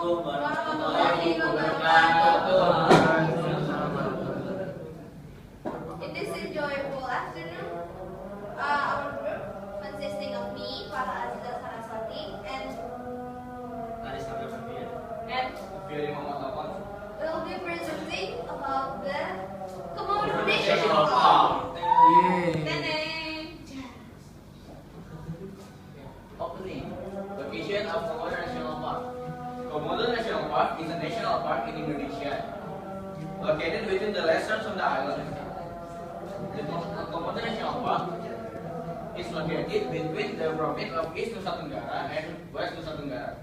Assalamualaikum warahmatullahi wabarakatuh. In this enjoyable afternoon, our group consisting of me, Farra, and Taris and vieri will be presenting about the Komodo National National Park. Park. Opening. Location of Komodo National Park. Komodo National Park is a national park in Indonesia, located within the lessons of the island. The Komodo National Park is located between the province of East Nusa Tenggara and West Nusa Tenggara.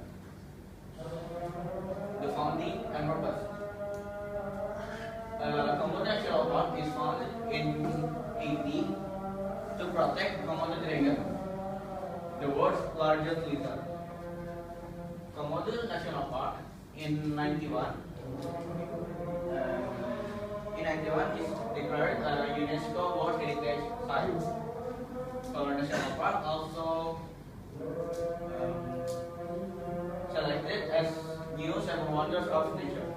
The founding and purpose. Komodo National Park is founded in 1880 to protect Komodo dragon, the world's largest lizard. Komodo National Park in 91 is declared a UNESCO World Heritage Site. Komodo National Park also selected as new Seven Wonders of Nature.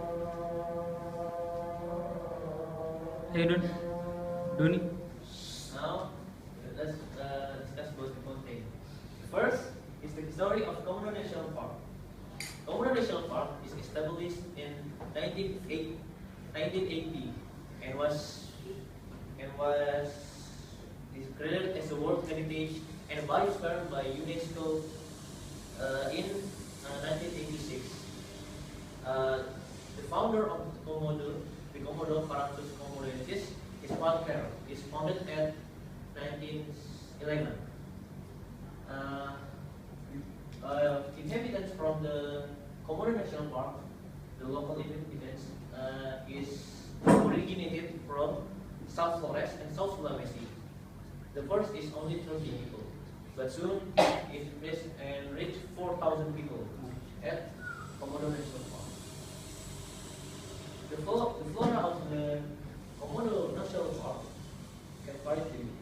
Hey Doni. Now, let's discuss both things. First is the story of Komodo National Park. Komodo National Park is established in 1980 and was declared as a World Heritage and Biosphere by UNESCO in 1986. The founder of the Komodo Paratus Komodoensis, is farra. Is founded at 1911. Inhabitants from the Komodo National Park, the local inhabitants, is originated from South Flores and South Sulawesi. The first is only 30 people, but soon it increased and reached 4,000 people at Komodo National Park. The flora of the Komodo National Park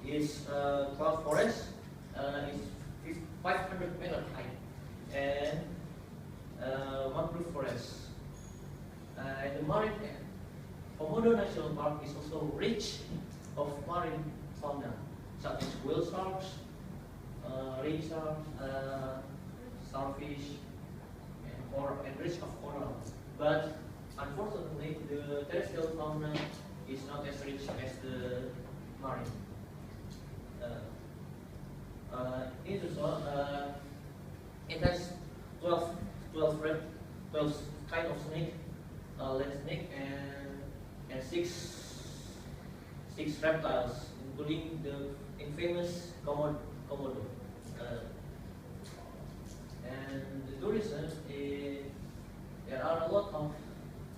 is cloud forest, is 500 meters high, and mangrove forest. And the marine Komodo National Park is also rich of marine fauna, such as whale sharks, ring sharks, starfish, and rich of coral. But unfortunately, the terrestrial fauna is not as rich as the marine. It has 12 kind of snake, land snake, and six reptiles, including the infamous Komodo. And the tourism, there are a lot of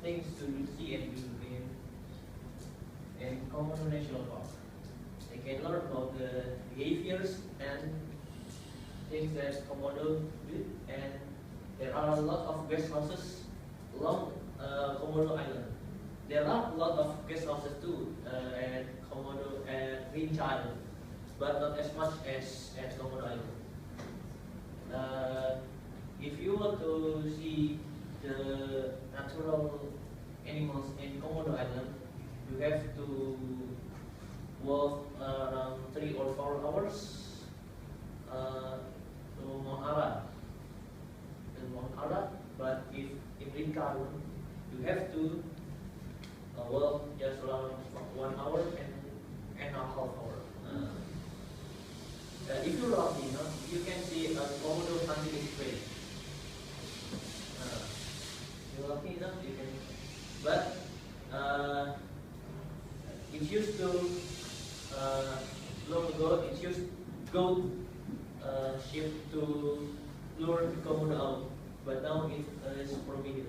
things to see and do in Komodo National Park. They can learn about the behaviors and things that Komodo do, and there are a lot of guest houses along Komodo Island. There are a lot of guest houses too at Komodo and Rinca Island, but not as much as at Komodo Island. If you want to see the natural animals in Komodo Island, you have to walk around 3 or 4 hours to Mount Ara. But if in Rinca, you have to walk just around 1 hour and a half hour. If you're lucky, you can see a Komodo hunting its prey. You're lucky enough, you can. But it used to long ago. It used goat sheep to lure the Komodo out, but now it is prohibited.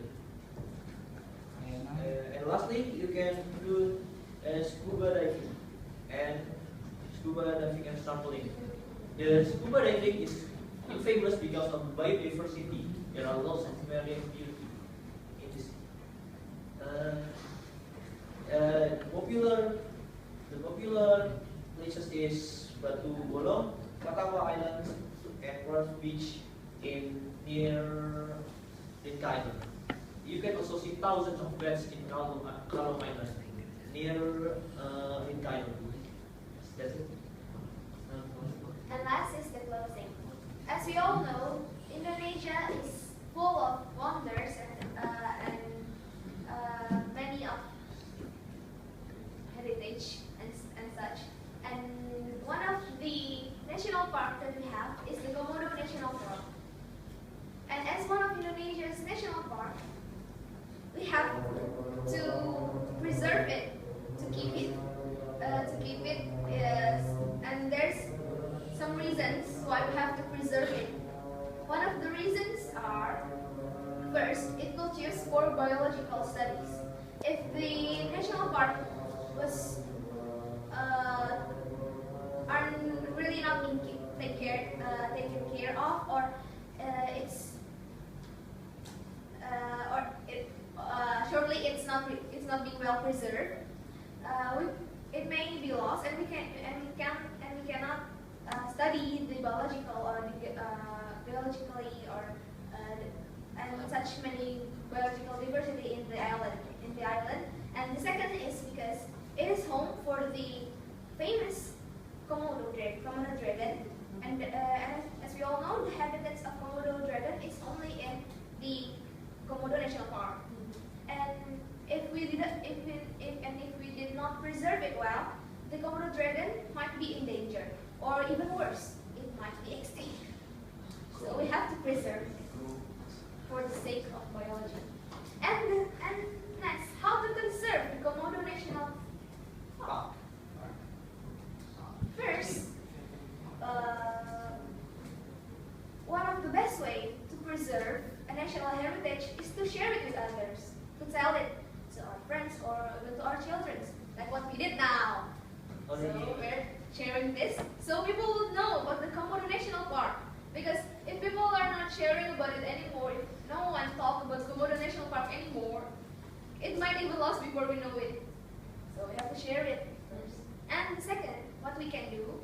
And lastly, you can do scuba diving and snorkeling. The scuba diving is famous because of biodiversity. There are lots of marine beauty in this. The popular places is Batu Bolong, Katawa Island, and Ross Beach near Rinca Island. you can also see thousands of bats in Kalong Island, near in Cairo. That's it. And last is the closing. As we all know, Indonesia is full of wonders and many of heritage and such. And one of the national parks that we have is the Komodo National Park. And as one of Indonesia's national parks, we have to preserve it, to keep it, and there's some reasons why we have to preserve it. One of the reasons are, first, it will use for biological studies. If the national park was are really not being taken care of, or shortly it's not being well preserved, it may be lost, and we cannot study the biologically or and such many biological diversity in the island. And the second is because it is home for the famous Komodo dragon, and as we all know, the habitats of Komodo dragon is only in the Komodo National Park. And if we did not preserve it well, the Komodo dragon might be in danger, or even worse, it might be extinct. So we have to preserve it for the sake of biology. And next, how to conserve the Komodo National Park? First, one of the best way to preserve a national heritage is to share it with others, to tell it to our friends or even to our children, like what we did now. So we're sharing this so people will know about the Komodo National Park. Because if people are not sharing about it anymore, if no one talks about Komodo National Park anymore, it might even lost before we know it. So we have to share it first. And second, what we can do